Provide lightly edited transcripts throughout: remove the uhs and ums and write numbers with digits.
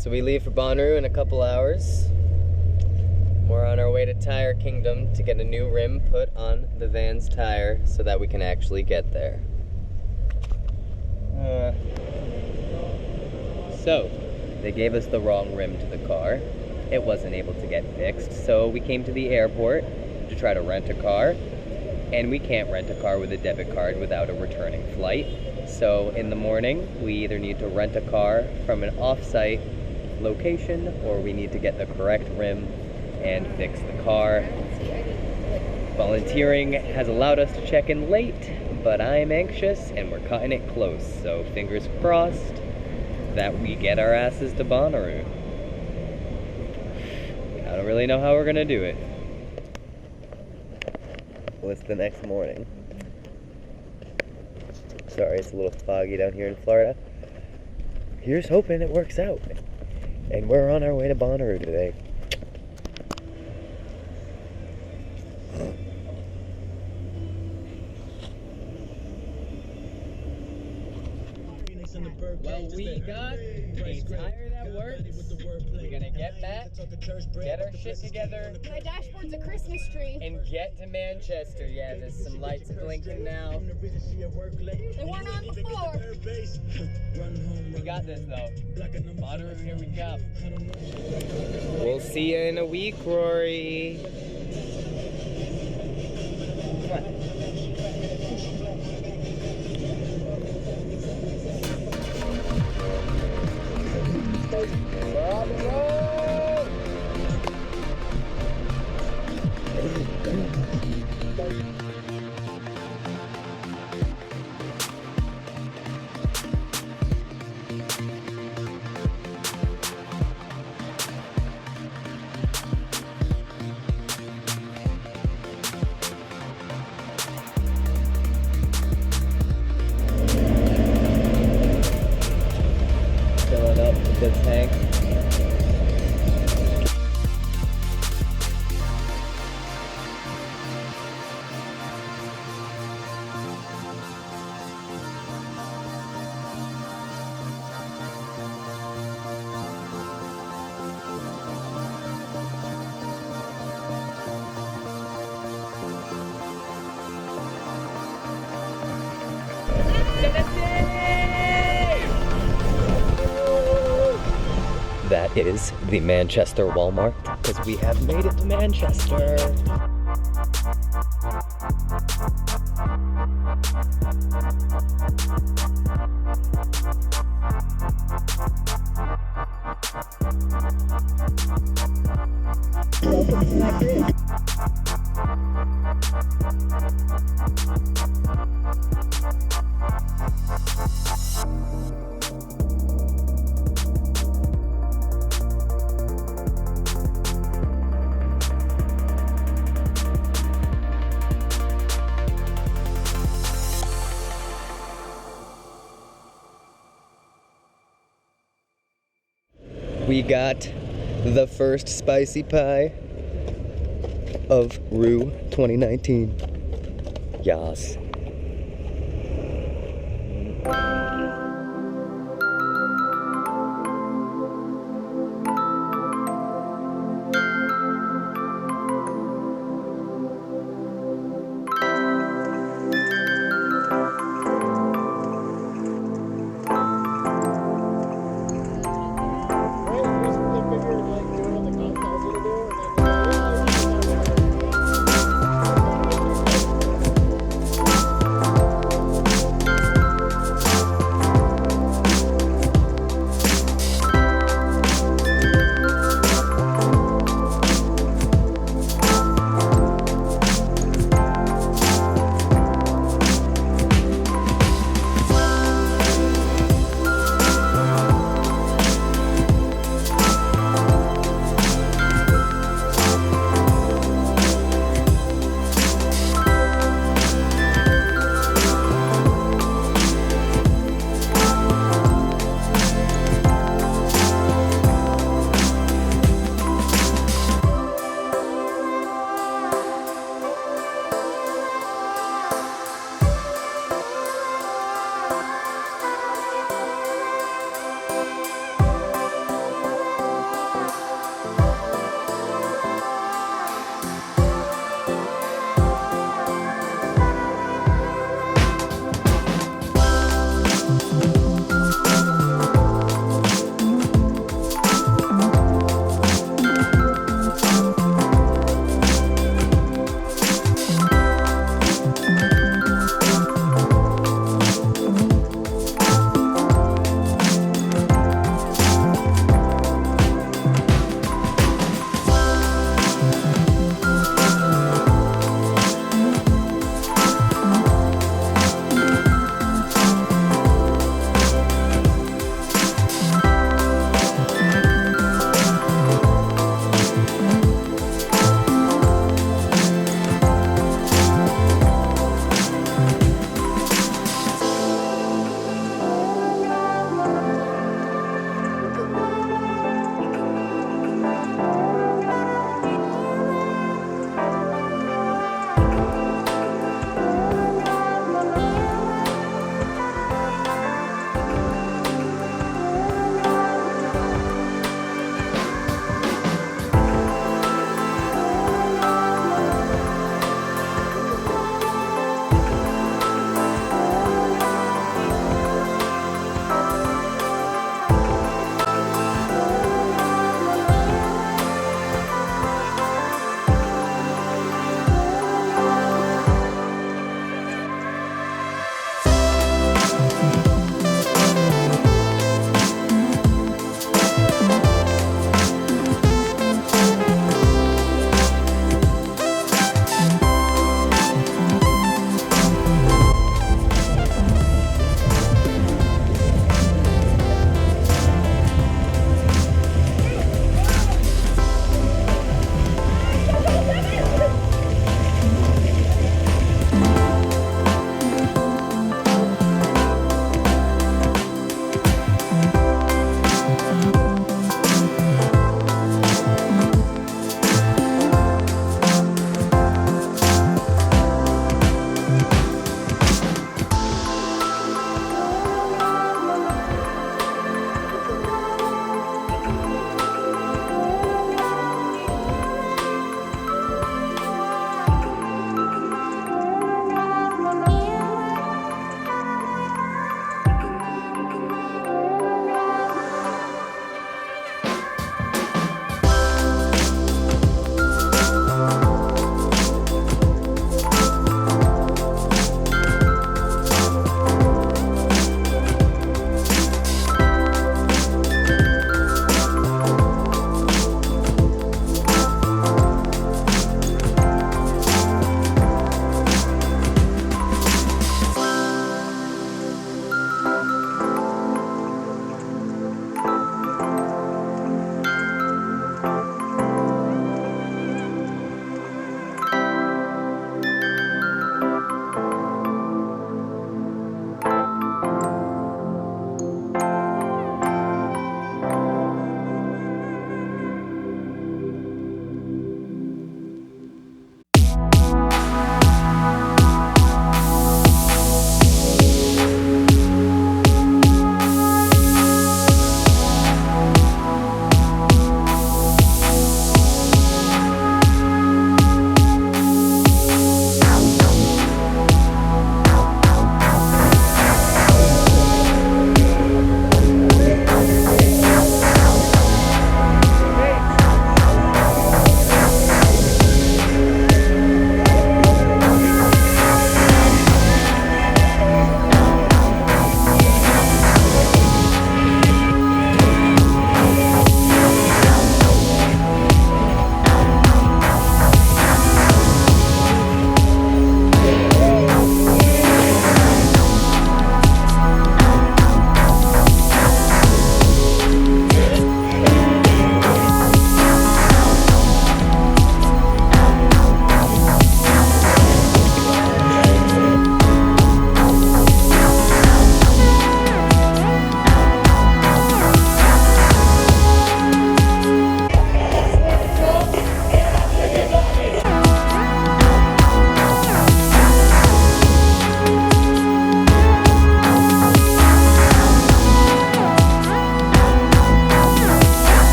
So we leave for Bonnaroo in a couple hours. We're on our way to Tire Kingdom to get a new rim put on the van's tire so that we can actually get there. So, they gave us the wrong rim to the car. It wasn't able to get fixed, so we came to the airport to try to rent a car, and we can't rent a car with a debit card without a returning flight. So in the morning, we either need to rent a car from an off-site location, or we need to get the correct rim and fix the car. Volunteering has allowed us to check in late, but I'm anxious and we're cutting it close, so fingers crossed that we get our asses to Bonnaroo. I don't really know how we're gonna do it. Well, it's the next morning. Sorry, it's a little foggy down here in Florida. Here's hoping it works out. And we're on our way to Bonnaroo today. Well, we got a tire that works. We're gonna get back, get our shit together. My dashboard's a Christmas tree. And get to Manchester. Yeah, there's some lights blinking now. They weren't on before. We got this though. Bonnaroo, here we come. We'll see you in a week, Rory. Come on. We're on the road! Filling up the tank. That is the Manchester Walmart, because we have made it to Manchester. Welcome to my crib. We got the first spicy pie of Rue 2019. Yas.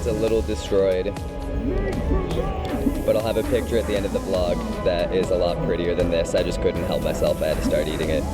a little destroyed, but I'll have a picture at the end of the vlog that is a lot prettier than this. I just couldn't help myself. I had to start eating it.